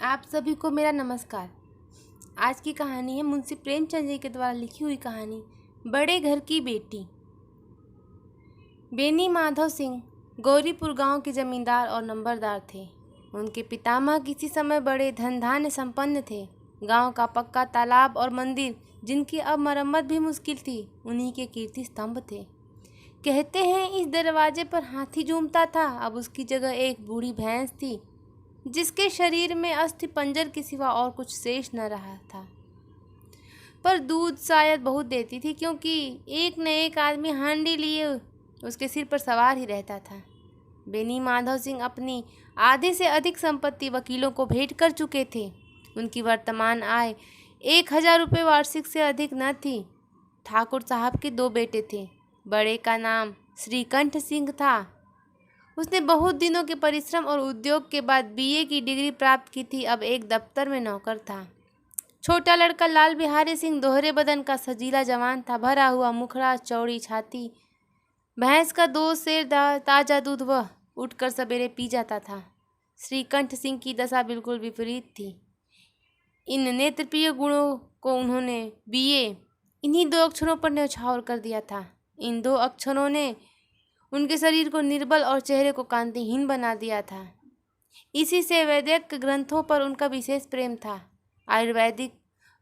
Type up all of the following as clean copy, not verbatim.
आप सभी को मेरा नमस्कार। आज की कहानी है मुंशी प्रेमचंद जी के द्वारा लिखी हुई कहानी बड़े घर की बेटी। बेनी माधव सिंह गौरीपुर गांव के जमींदार और नंबरदार थे। उनके पितामह किसी समय बड़े धन धान्य संपन्न थे। गांव का पक्का तालाब और मंदिर, जिनकी अब मरम्मत भी मुश्किल थी, उन्हीं के कीर्ति स्तंभ थे। कहते हैं इस दरवाजे पर हाथी झूमता था। अब उसकी जगह एक बूढ़ी भैंस थी, जिसके शरीर में अस्थि पंजर के सिवा और कुछ शेष न रहा था। पर दूध शायद बहुत देती थी, क्योंकि एक न एक आदमी हांडी लिए उसके सिर पर सवार ही रहता था। बेनी माधव सिंह अपनी आधे से अधिक संपत्ति वकीलों को भेंट कर चुके थे। उनकी वर्तमान आय 1000 रुपये वार्षिक से अधिक न थी। ठाकुर साहब के 2 बेटे थे। बड़े का नाम श्रीकंठ सिंह था। उसने बहुत दिनों के परिश्रम और उद्योग के बाद बीए की डिग्री प्राप्त की थी। अब एक दफ्तर में नौकर था। छोटा लड़का लाल बिहारी सिंह दोहरे बदन का सजीला जवान था। भरा हुआ मुखड़ा, चौड़ी छाती, भैंस का 2 सेर ताज़ा दूध वह उठकर सवेरे पी जाता था। श्रीकंठ सिंह की दशा बिल्कुल विपरीत थी। इन नेत्रप्रिय गुणों को उन्होंने बीए इन्हीं 2 अक्षरों पर न्यौछावर कर दिया था। इन 2 अक्षरों ने उनके शरीर को निर्बल और चेहरे को कांतिहीन बना दिया था। इसी से वैदिक ग्रंथों पर उनका विशेष प्रेम था। आयुर्वेदिक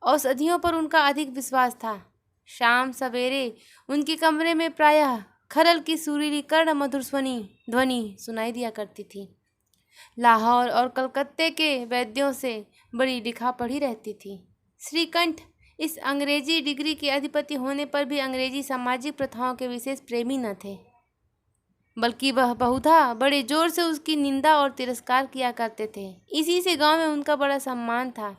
औषधियों पर उनका अधिक विश्वास था। शाम सवेरे उनके कमरे में प्रायः खरल की सुरीली कर्ण मधुर ध्वनि सुनाई दिया करती थी। लाहौर और कलकत्ते के वैद्यों से बड़ी लिखा पढ़ी रहती थी। श्रीकंठ इस अंग्रेजी डिग्री के अधिपति होने पर भी अंग्रेजी सामाजिक प्रथाओं के विशेष प्रेमी न थे, बल्कि वह बहुधा बड़े जोर से उसकी निंदा और तिरस्कार किया करते थे। इसी से गांव में उनका बड़ा सम्मान था।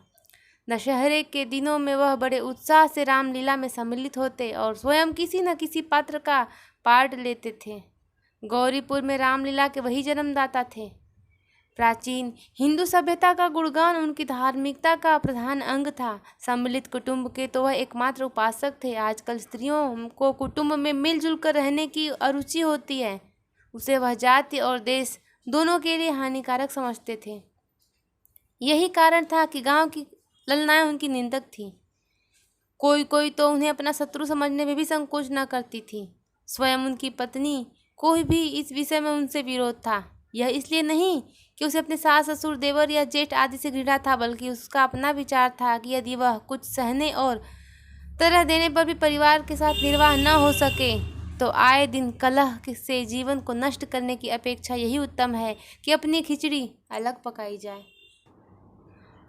दशहरे के दिनों में वह बड़े उत्साह से रामलीला में सम्मिलित होते और स्वयं किसी न किसी पात्र का पार्ट लेते थे। गौरीपुर में रामलीला के वही जन्मदाता थे। प्राचीन हिंदू सभ्यता का गुणगान उनकी धार्मिकता का प्रधान अंग था। सम्मिलित कुटुंब के तो वह एकमात्र उपासक थे। आजकल स्त्रियों को कुटुंब में मिलजुल कर रहने की अरुचि होती है। उसे वह जाति और देश दोनों के लिए हानिकारक समझते थे। यही कारण था कि गांव की ललनाएं उनकी निंदक थीं। कोई कोई तो उन्हें अपना शत्रु समझने में भी संकोच न करती थी। स्वयं उनकी पत्नी को भी इस विषय में उनसे विरोध था। यह इसलिए नहीं कि उसे अपने सास ससुर देवर या जेठ आदि से घृणा था, बल्कि उसका अपना विचार था कि यदि वह कुछ सहने और तरह देने पर भी परिवार के साथ निर्वाह न हो सके तो आए दिन कलह से जीवन को नष्ट करने की अपेक्षा यही उत्तम है कि अपनी खिचड़ी अलग पकाई जाए।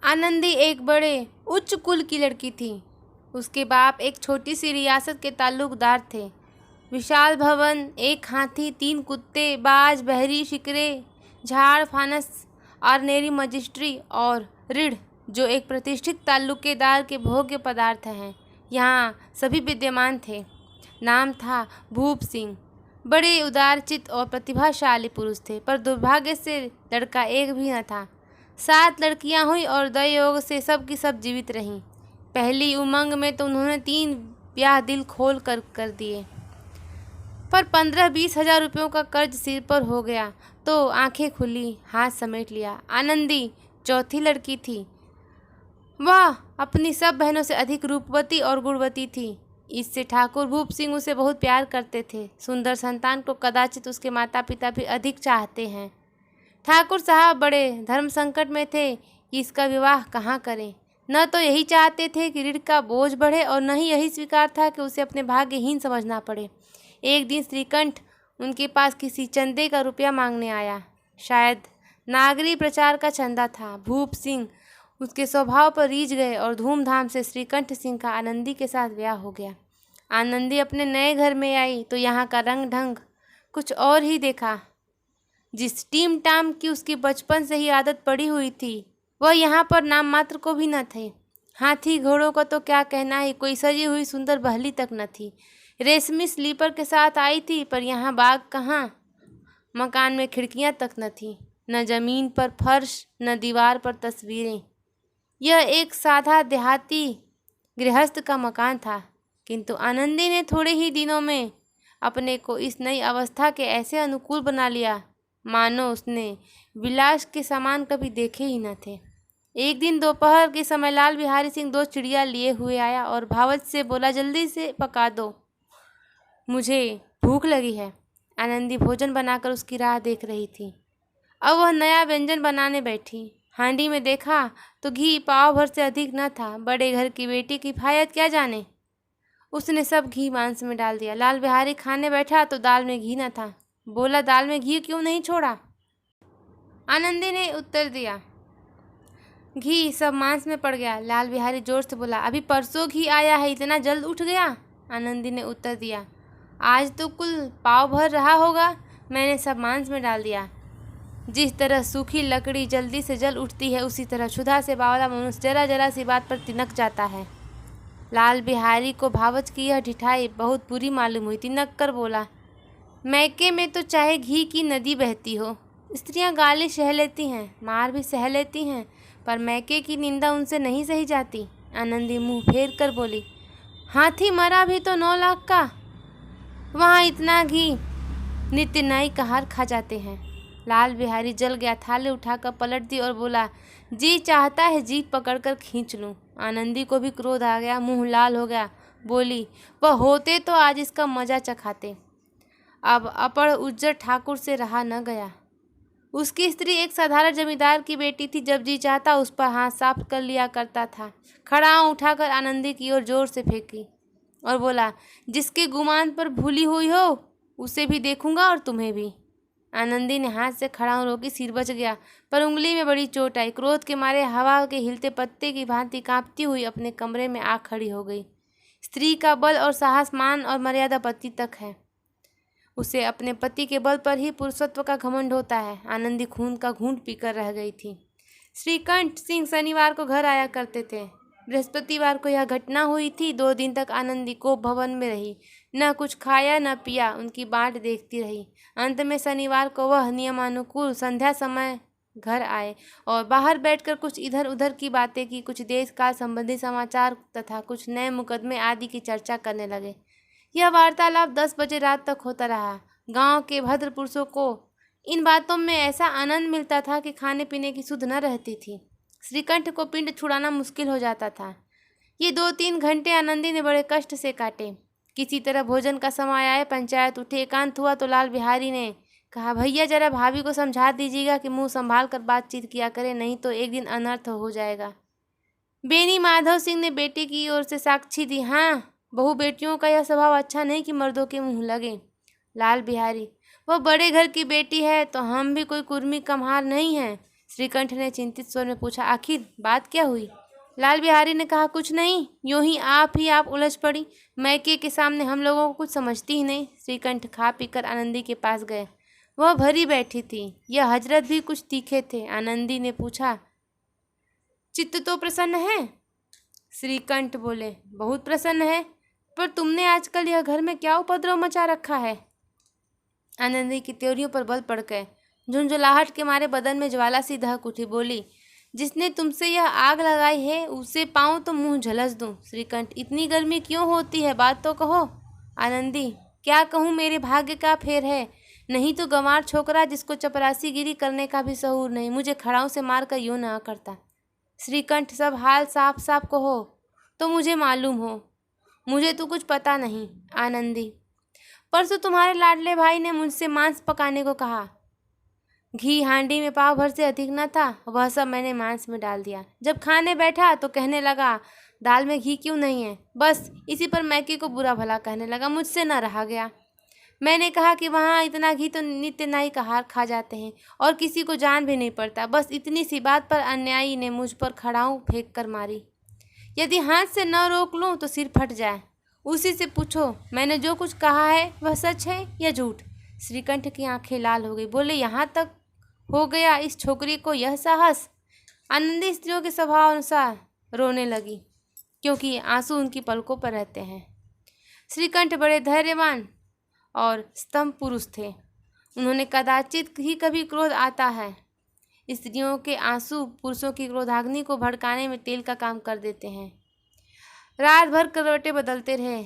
आनंदी एक बड़े उच्च कुल की लड़की थी। उसके बाप एक छोटी सी रियासत के ताल्लुकदार थे। विशाल भवन, 1 हाथी, 3 कुत्ते, बाज, बहरी, शिकरे, झाड़, फानस, आर्नेरी, मजिस्ट्री और रीढ़, जो एक प्रतिष्ठित ताल्लुकेदार के भोग्य पदार्थ हैं, यहाँ सभी विद्यमान थे। नाम था भूप सिंह। बड़े उदारचित्त और प्रतिभाशाली पुरुष थे, पर दुर्भाग्य से लड़का एक भी न था। 7 लड़कियां हुई और दयोग से सब की सब जीवित रहीं। पहली उमंग में तो उन्होंने 3 ब्याह दिल खोल कर दिए, पर 15-20 हजार रुपयों का कर्ज सिर पर हो गया तो आंखें खुली, हाथ समेट लिया। आनंदी चौथी लड़की थी। वह अपनी सब बहनों से अधिक रूपवती और गुणवती थी। इससे ठाकुर भूप सिंह उसे बहुत प्यार करते थे। सुंदर संतान को कदाचित उसके माता पिता भी अधिक चाहते हैं। ठाकुर साहब बड़े धर्म संकट में थे कि इसका विवाह कहाँ करें। न तो यही चाहते थे कि ऋण का बोझ बढ़े और न ही यही स्वीकार था कि उसे अपने भाग्यहीन समझना पड़े। एक दिन श्रीकंठ उनके पास किसी चंदे का रुपया मांगने आया। शायद नागरी प्रचार का चंदा था। भूप सिंह उसके स्वभाव पर रीझ गए और धूमधाम से श्रीकंठ सिंह का आनंदी के साथ ब्याह हो गया। आनंदी अपने नए घर में आई तो यहाँ का रंग ढंग कुछ और ही देखा। जिस टीम टाम की उसकी बचपन से ही आदत पड़ी हुई थी, वह यहाँ पर नाम मात्र को भी न थे। हाथी घोड़ों का तो क्या कहना ही, कोई सजी हुई सुंदर बहली तक न थी। रेशमी स्लीपर के साथ आई थी, पर यहाँ बाग कहाँ। मकान में खिड़कियाँ तक न थी, न जमीन पर फर्श, न दीवार पर तस्वीरें। यह एक सादा देहाती गृहस्थ का मकान था, किंतु आनंदी ने थोड़े ही दिनों में अपने को इस नई अवस्था के ऐसे अनुकूल बना लिया मानो उसने विलास के सामान कभी देखे ही न थे। एक दिन दोपहर के समय लाल बिहारी सिंह 2 चिड़िया लिए हुए आया और भावच से बोला, जल्दी से पका दो, मुझे भूख लगी है। आनंदी भोजन बनाकर उसकी राह देख रही थी। अब वह नया व्यंजन बनाने बैठी। हांडी में देखा तो घी पाव भर से अधिक न था। बड़े घर की बेटी की किफायत क्या जाने। उसने सब घी मांस में डाल दिया। लाल बिहारी खाने बैठा तो दाल में घी न था। बोला, दाल में घी क्यों नहीं छोड़ा? आनंदी ने उत्तर दिया, घी सब मांस में पड़ गया। लाल बिहारी जोर से बोला, अभी परसों घी आया है, इतना जल्द उठ गया? आनंदी ने उत्तर दिया, आज तो कुल पाव भर रहा होगा, मैंने सब मांस में डाल दिया। जिस तरह सूखी लकड़ी जल्दी से जल उठती है, उसी तरह क्षुधा से बावला मनुष्य जरा जरा सी बात पर तिनक जाता है। लाल बिहारी को भावच की यह ढिठाई बहुत बुरी मालूम हुई। तिनक कर बोला, मैके में तो चाहे घी की नदी बहती हो, स्त्रियां गाली सह लेती हैं, मार भी सह लेती हैं, पर मैके की निंदा उनसे नहीं सही जाती। आनंदी मुंह फेर कर बोली, हाथी मरा भी तो 9 लाख का, वहाँ इतना घी नित्य नई कहार खा जाते हैं। लाल बिहारी जल गया। थाली उठाकर पलट दी और बोला, जी चाहता है जीभ पकड़कर खींच लूं। आनंदी को भी क्रोध आ गया, मुंह लाल हो गया। बोली, वह होते तो आज इसका मजा चखाते। अब अपड़ उज्जर ठाकुर से रहा न गया। उसकी स्त्री एक साधारण जमींदार की बेटी थी। जब जी चाहता उस पर हाथ साफ कर लिया करता था। खड़ाऊ उठाकर आनंदी की ओर जोर से फेंकी और बोला, जिसके गुमान पर भूली हुई हो उसे भी देखूंगा और तुम्हें भी। आनंदी ने हाथ से खड़ाऊ रोकी। सिर बच गया, पर उंगली में बड़ी चोट आई। क्रोध के मारे हवा के हिलते पत्ते की भांति कांपती हुई अपने कमरे में आ खड़ी हो गई। स्त्री का बल और साहस मान और मर्यादा पति तक है। उसे अपने पति के बल पर ही पुरुषत्व का घमंड होता है। आनंदी खून का घूंट पीकर रह गई थी। श्रीकंठ सिंह शनिवार को घर आया करते थे। बृहस्पतिवार को यह घटना हुई थी। 2 दिन तक आनंदी को भवन में रही, न कुछ खाया न पिया, उनकी बाट देखती रही। अंत में शनिवार को वह नियमानुकूल संध्या समय घर आए और बाहर बैठकर कुछ इधर उधर की बातें की। कुछ देश काल संबंधी समाचार तथा कुछ नए मुकदमे आदि की चर्चा करने लगे। यह वार्तालाप 10 बजे रात तक होता रहा। गांव के भद्र पुरुषों को इन बातों में ऐसा आनंद मिलता था कि खाने पीने की सुध न रहती थी। श्रीकंठ को पिंड छुड़ाना मुश्किल हो जाता था। ये 2-3 घंटे आनंदी ने बड़े कष्ट से काटे। किसी तरह भोजन का समय आए, पंचायत उठे। एकांत हुआ तो लाल बिहारी ने कहा, भैया जरा भाभी को समझा दीजिएगा कि मुंह संभाल कर बातचीत किया करे, नहीं तो एक दिन अनर्थ हो जाएगा। बेनी माधव सिंह ने बेटे की ओर से साक्षी दी, हाँ, बहू बेटियों का यह स्वभाव अच्छा नहीं कि मर्दों के मुंह लगे। लाल बिहारी, वह बड़े घर की बेटी है तो हम भी कोई कुर्मी कम्हार नहीं हैं। श्रीकंठ ने चिंतित स्वर में पूछा, आखिर बात क्या हुई? लाल बिहारी ने कहा, कुछ नहीं, यूं ही आप उलझ पड़ी। मैके के सामने हम लोगों को कुछ समझती ही नहीं। श्रीकंठ खा पीकर आनंदी के पास गए। वह भरी बैठी थी। यह हजरत भी कुछ तीखे थे। आनंदी ने पूछा, चित्त तो प्रसन्न है? श्रीकंठ बोले, बहुत प्रसन्न है, पर तुमने आजकल यह घर में क्या उपद्रव मचा रखा है? आनंदी की त्योरियों पर बल पड़ गए। झुंझुलाहट के मारे बदन में ज्वाला सी दहक उठी। बोली, जिसने तुमसे यह आग लगाई है उसे पाऊं तो मुंह झलस दूं। श्रीकंठ, इतनी गर्मी क्यों होती है, बात तो कहो। आनंदी, क्या कहूँ, मेरे भाग्य का फेर है, नहीं तो गंवार छोकरा जिसको चपरासी गिरी करने का भी सहूर नहीं, मुझे खड़ाऊ से मार कर यूं ना करता। श्रीकंठ, सब हाल साफ साफ कहो तो मुझे मालूम हो, मुझे तो कुछ पता नहीं। आनंदी, परसों तुम्हारे लाडले भाई ने मुझसे मांस पकाने को कहा। घी हांडी में पाव भर से अधिक न था, वह सब मैंने मांस में डाल दिया। जब खाने बैठा तो कहने लगा, दाल में घी क्यों नहीं है? बस इसी पर मैके को बुरा भला कहने लगा। मुझसे न रहा गया। मैंने कहा कि वहाँ इतना घी तो नित्य नाई कहार खा जाते हैं और किसी को जान भी नहीं पड़ता। बस इतनी सी बात पर अन्यायी ने मुझ पर खड़ाऊ फेंक कर मारी। यदि हाथ से न रोक लूँ तो सिर फट जाए। उसी से पूछो, मैंने जो कुछ कहा है वह सच है या झूठ? श्रीकंठ की आंखें लाल हो गई। बोले, यहाँ तक हो गया इस छोकरी को यह साहस? आनंदी स्त्रियों के स्वभाव अनुसार रोने लगी, क्योंकि आंसू उनकी पलकों पर रहते हैं। श्रीकंठ बड़े धैर्यवान और स्तंभ पुरुष थे। उन्होंने कदाचित ही कभी क्रोध आता है। स्त्रियों के आंसू पुरुषों की क्रोधाग्नि को भड़काने में तेल का काम कर देते हैं। रात भर करवटें बदलते रहे।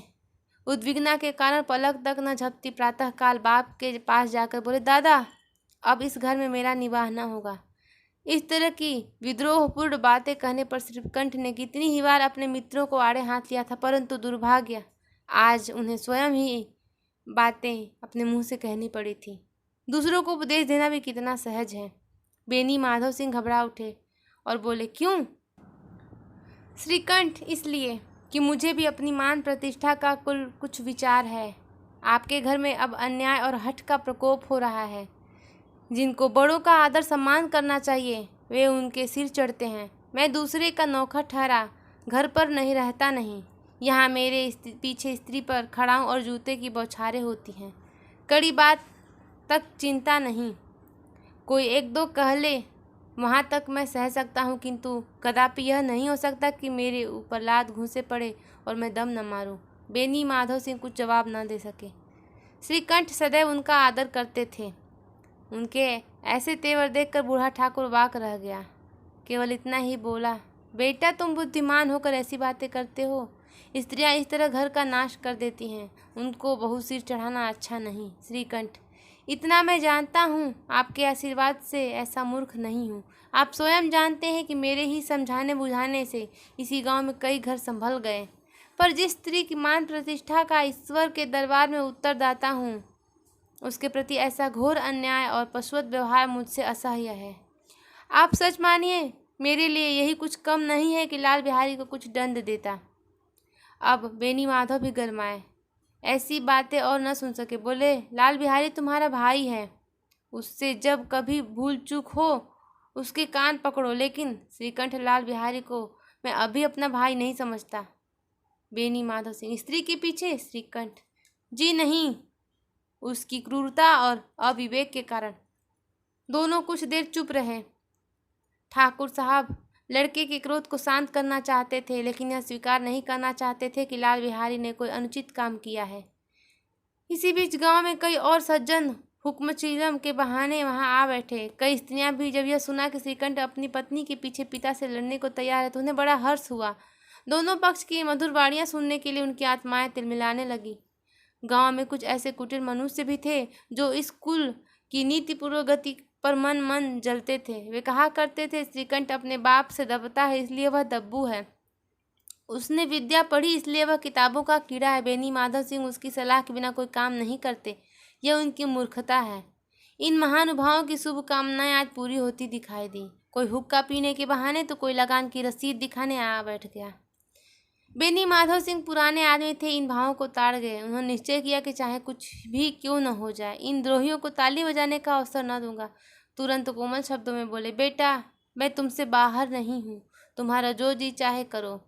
उद्विग्नता के कारण पलक तक न झपती। प्रातःकाल बाप के पास जाकर बोले, दादा, अब इस घर में मेरा निवाह न होगा। इस तरह की विद्रोहपूर्ण बातें कहने पर श्रीकंठ ने कितनी ही बार अपने मित्रों को आड़े हाथ लिया था, परंतु दुर्भाग्य आज उन्हें स्वयं ही बातें अपने मुंह से कहनी पड़ी थी। दूसरों को उपदेश देना भी कितना सहज है। बेनी माधव सिंह घबरा उठे और बोले, क्यों? श्रीकंठ, इसलिए कि मुझे भी अपनी मान प्रतिष्ठा का कुछ विचार है। आपके घर में अब अन्याय और हठ का प्रकोप हो रहा है। जिनको बड़ों का आदर सम्मान करना चाहिए वे उनके सिर चढ़ते हैं। मैं दूसरे का नौकर ठहरा घर पर नहीं रहता नहीं। यहाँ मेरे पीछे स्त्री पर खड़ाऊँ और जूते की बौछारें होती हैं। कड़ी बात तक चिंता नहीं, कोई एक दो कह ले वहाँ तक मैं सह सकता हूँ, किंतु कदापि यह नहीं हो सकता कि मेरे ऊपर लात घूंसे पड़े और मैं दम न मारूं। बेनी माधव सिंह कुछ जवाब न दे सके। श्रीकंठ सदैव उनका आदर करते थे। उनके ऐसे तेवर देखकर बूढ़ा ठाकुर वाक रह गया। केवल इतना ही बोला, बेटा तुम बुद्धिमान होकर ऐसी बातें करते हो। स्त्रियां इस तरह घर का नाश कर देती हैं, उनको बहु सिर चढ़ाना अच्छा नहीं। श्रीकंठ, इतना मैं जानता हूँ, आपके आशीर्वाद से ऐसा मूर्ख नहीं हूँ। आप स्वयं जानते हैं कि मेरे ही समझाने बुझाने से इसी गांव में कई घर संभल गए, पर जिस स्त्री की मान प्रतिष्ठा का ईश्वर के दरबार में उत्तरदाता हूँ, उसके प्रति ऐसा घोर अन्याय और पशुवत व्यवहार मुझसे असह्य है। आप सच मानिए, मेरे लिए यही कुछ कम नहीं है कि लाल बिहारी को कुछ दंड देता। अब बेनी माधव भी गरमाए, ऐसी बातें और न सुन सके। बोले, लाल बिहारी तुम्हारा भाई है, उससे जब कभी भूल चूक हो उसके कान पकड़ो। लेकिन श्रीकंठ, लाल बिहारी को मैं अभी अपना भाई नहीं समझता। बेनी माधव सिंह, स्त्री के पीछे? श्रीकंठ, जी नहीं, उसकी क्रूरता और अविवेक के कारण। दोनों कुछ देर चुप रहे। ठाकुर साहब लड़के के क्रोध को शांत करना चाहते थे, लेकिन यह स्वीकार नहीं करना चाहते थे कि लाल बिहारी ने कोई अनुचित काम किया है। इसी बीच गांव में कई और सज्जन हुक्मचीरम के बहाने वहां आ बैठे। कई स्त्रियां भी जब यह सुना कि श्रीकंठ अपनी पत्नी के पीछे पिता से लड़ने को तैयार है तो उन्हें बड़ा हर्ष हुआ। दोनों पक्ष की मधुर वाणियां सुनने के लिए उनकी आत्माएं तिलमिलाने लगी। गांव में कुछ ऐसे कुटिल मनुष्य भी थे जो इस कुल की नीति पूर्वगति पर मन जलते थे। वे कहा करते थे, श्रीकंठ अपने बाप से दबता है इसलिए वह दब्बू है, उसने विद्या पढ़ी इसलिए वह किताबों का कीड़ा है। बेनी माधव सिंह उसकी सलाह के बिना कोई काम नहीं करते, यह उनकी मूर्खता है। इन महानुभावों की शुभ कामनाएं आज पूरी होती दिखाई दी। कोई हुक्का पीने के बहाने तो कोई लगान की रसीद दिखाने आ बैठ गया। बेनी माधव सिंह पुराने आदमी थे, इन भावों को ताड़ गए। उन्होंने निश्चय किया कि चाहे कुछ भी क्यों न हो जाए, इन द्रोहियों को ताली बजाने का अवसर न दूंगा। तुरंत कोमल शब्दों में बोले, बेटा मैं तुमसे बाहर नहीं हूँ, तुम्हारा जो जी चाहे करो।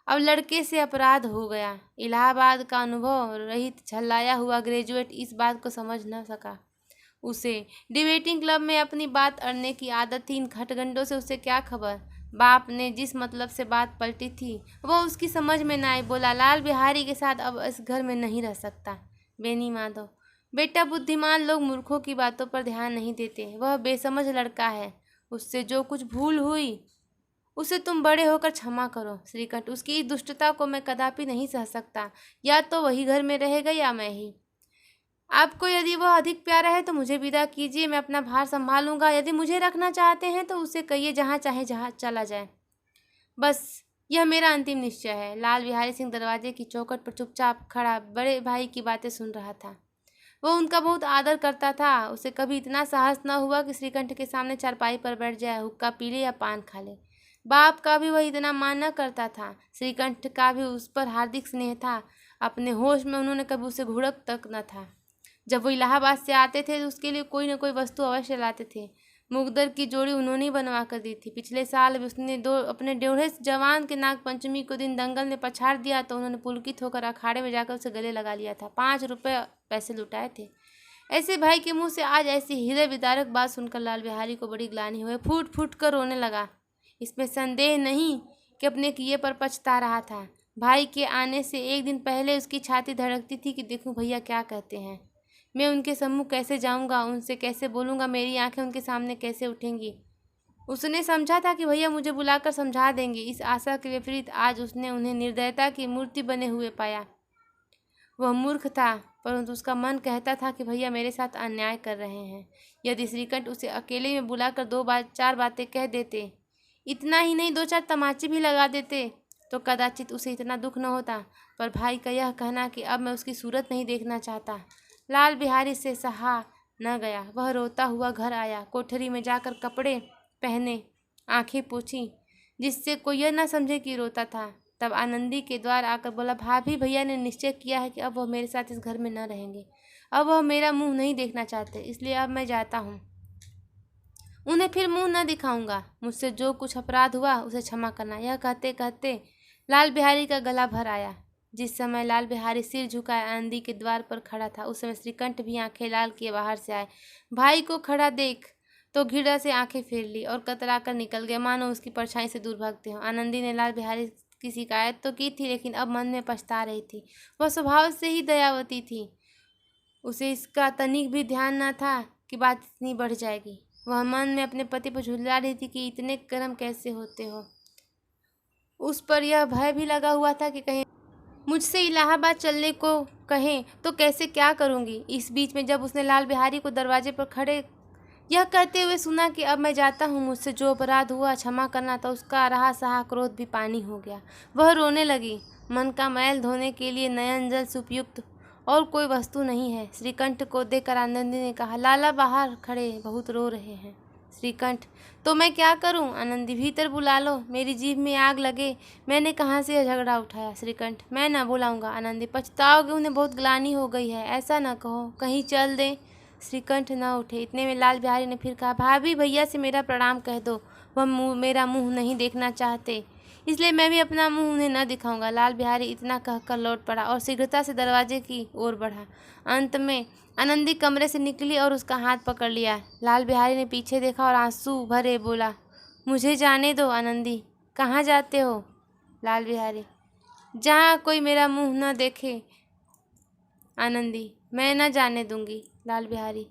अब लड़के से अपराध हो गया। इलाहाबाद का अनुभव रहित झल्लाया हुआ ग्रेजुएट इस बात को समझ न सका। उसे डिबेटिंग क्लब में अपनी बात अड़ने की आदत थी, इन खटगंडों से उसे क्या खबर। बाप ने जिस मतलब से बात पलटी थी वह उसकी समझ में न आई। बोला, लाल बिहारी के साथ अब इस घर में नहीं रह सकता। बेनी माधव, बेटा बुद्धिमान लोग मूर्खों की बातों पर ध्यान नहीं देते। वह बेसमझ लड़का है, उससे जो कुछ भूल हुई उसे तुम बड़े होकर क्षमा करो। श्रीकंठ, उसकी इस दुष्टता को मैं कदापि नहीं सह सकता। या तो वही घर में रहेगा या मैं ही। आपको यदि वह अधिक प्यारा है तो मुझे विदा कीजिए, मैं अपना भार संभालूंगा। यदि मुझे रखना चाहते हैं तो उसे कहिए जहाँ चाहे जहाँ चला जाए। बस यह मेरा अंतिम निश्चय है। लाल बिहारी सिंह दरवाजे की चौखट पर चुपचाप खड़ा बड़े भाई की बातें सुन रहा था। वह उनका बहुत आदर करता था। उसे कभी इतना साहस न हुआ कि श्रीकंठ के सामने चारपाई पर बैठ जाए, हुक्का पी ले या पान खा ले। बाप का भी वह इतना मान न करता था। श्रीकंठ का भी उस पर हार्दिक स्नेह था। अपने होश में उन्होंने कभी उसे घूरक तक न था। जब वो इलाहाबाद से आते थे तो उसके लिए कोई न कोई वस्तु अवश्य लाते थे। मुकदर की जोड़ी उन्होंने ही बनवा कर दी थी। पिछले साल भी उसने अपने डेढ़े जवान के नाग पंचमी को दिन दंगल ने पछाड़ दिया तो उन्होंने पुलकित होकर अखाड़े में जाकर उसे गले लगा लिया था। 5 रुपये पैसे लुटाए थे। ऐसे भाई के मुंह से आज ऐसी हृदय विदारक बात सुनकर लाल बिहारी को बड़ी ग्लानि हुई। फूट फूट कर रोने लगा। इसमें संदेह नहीं कि अपने किए पर पछता रहा था। भाई के आने से एक दिन पहले उसकी छाती धड़कती थी कि देखूं भैया क्या कहते हैं, मैं उनके सम्मुख कैसे जाऊंगा, उनसे कैसे बोलूँगा, मेरी आंखें उनके सामने कैसे उठेंगी। उसने समझा था कि भैया मुझे बुलाकर समझा देंगे। इस आशा के विपरीत आज उसने उन्हें निर्दयता की मूर्ति बने हुए पाया। वह मूर्ख था, परंतु उसका मन कहता था कि भैया मेरे साथ अन्याय कर रहे हैं। यदि श्रीकंठ उसे अकेले में बुलाकर 2-4 बातें कह देते, इतना ही नहीं 2-4 तमाचे भी लगा देते, तो कदाचित उसे इतना दुख न होता। पर भाई का यह कहना कि अब मैं उसकी सूरत नहीं देखना चाहता, लाल बिहारी से सहा न गया। वह रोता हुआ घर आया, कोठरी में जाकर कपड़े पहने, आंखें पोंछी, जिससे कोई यह न समझे कि रोता था। तब आनंदी के द्वार आकर बोला, भाभी भैया ने निश्चय किया है कि अब वह मेरे साथ इस घर में न रहेंगे। अब वह मेरा मुंह नहीं देखना चाहते, इसलिए अब मैं जाता हूँ। उन्हें फिर मुंह न दिखाऊंगा। मुझसे जो कुछ अपराध हुआ उसे क्षमा करना। यह कहते कहते लाल बिहारी का गला भर आया। जिस समय लाल बिहारी सिर झुकाए आनंदी के द्वार पर खड़ा था, उस समय श्रीकंठ भी आंखें लाल किए बाहर से आए। भाई को खड़ा देख तो घृणा से आंखें फेर ली और कतरा कर निकल गए, मानो उसकी परछाई से दूर भागते हो। आनंदी ने लाल बिहारी की शिकायत तो की थी, लेकिन अब मन में पछता रही थी। वह स्वभाव से ही दयावती थी, उसे इसका तनिक भी ध्यान न था कि बात इतनी बढ़ जाएगी। वह मन में अपने पति पर झुल्ला रही थी कि इतने कर्म कैसे होते हो। उस पर यह भय भी लगा हुआ था कि कहीं मुझसे इलाहाबाद चलने को कहें तो कैसे क्या करूंगी। इस बीच में जब उसने लाल बिहारी को दरवाजे पर खड़े यह कहते हुए सुना कि अब मैं जाता हूँ, मुझसे जो अपराध हुआ क्षमा करना, तो उसका रहा सहा क्रोध भी पानी हो गया। वह रोने लगी। मन का मैल धोने के लिए नयन जल से उपयुक्त और कोई वस्तु नहीं है। श्रीकंठ को देखकर आनंदी ने कहा, लाला बाहर खड़े बहुत रो रहे हैं। श्रीकंठ, तो मैं क्या करूं? आनंदी, भीतर बुला लो, मेरी जीभ में आग लगे, मैंने कहाँ से यह झगड़ा उठाया। श्रीकंठ, मैं ना बुलाऊंगा। आनंदी, पछताओगे, उन्हें बहुत ग्लानि हो गई है, ऐसा न कहो, कहीं चल दें। श्रीकंठ न उठे। इतने में लाल बिहारी ने फिर कहा, भाभी भैया से मेरा प्रणाम कह दो, वह मेरा मुंह नहीं देखना चाहते, इसलिए मैं भी अपना मुंह उन्हें न दिखाऊंगा। लाल बिहारी इतना कहकर लौट पड़ा और शीघ्रता से दरवाजे की ओर बढ़ा। अंत में आनंदी कमरे से निकली और उसका हाथ पकड़ लिया। लाल बिहारी ने पीछे देखा और आंसू भरे बोला, मुझे जाने दो। आनंदी, कहाँ जाते हो? लाल बिहारी, जहाँ कोई मेरा मुंह न देखे। आनंदी, मैं न जाने दूंगी। लाल बिहारी,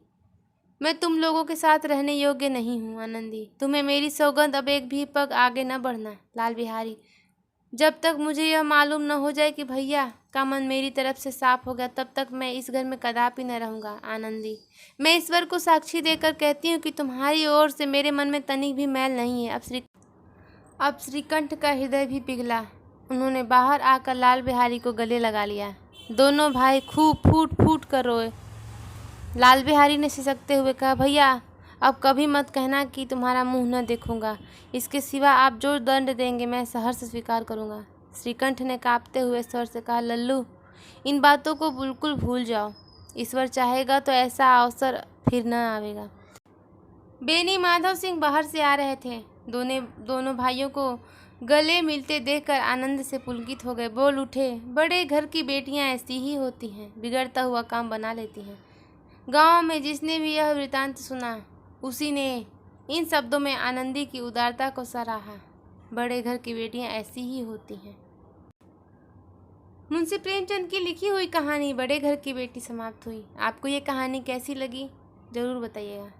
मैं तुम लोगों के साथ रहने योग्य नहीं हूँ। आनंदी, तुम्हें मेरी सौगंध, अब एक भी पग आगे न बढ़ना। लाल बिहारी, जब तक मुझे यह मालूम न हो जाए कि भैया का मन मेरी तरफ से साफ हो गया, तब तक मैं इस घर में कदापि न रहूँगा। आनंदी, मैं ईश्वर को साक्षी देकर कहती हूँ कि तुम्हारी ओर से मेरे मन में तनिक भी मैल नहीं है। अब श्रीकंठ का हृदय भी पिघला। उन्होंने बाहर आकर लाल बिहारी को गले लगा लिया। दोनों भाई खूब फूट फूट कर रोए। लाल बिहारी ने सिसकते हुए कहा, भैया अब कभी मत कहना कि तुम्हारा मुंह न देखूंगा। इसके सिवा आप जो दंड देंगे मैं सहर्ष स्वीकार करूंगा। श्रीकंठ ने कांपते हुए स्वर से कहा, लल्लू, इन बातों को बिल्कुल भूल जाओ। ईश्वर चाहेगा तो ऐसा अवसर फिर न आवेगा। बेनी माधव सिंह बाहर से आ रहे थे। दोनों भाइयों को गले मिलते देखकर आनंद से पुलकित हो गए। बोल उठे, बड़े घर की बेटियां ऐसी ही होती हैं, बिगड़ता हुआ काम बना लेती हैं। गांव में जिसने भी यह वृतांत सुना, उसी ने इन शब्दों में आनंदी की उदारता को सराहा। बड़े घर की बेटियां ऐसी ही होती हैं। मुंशी प्रेमचंद की लिखी हुई कहानी बड़े घर की बेटी समाप्त हुई। आपको ये कहानी कैसी लगी, ज़रूर बताइएगा।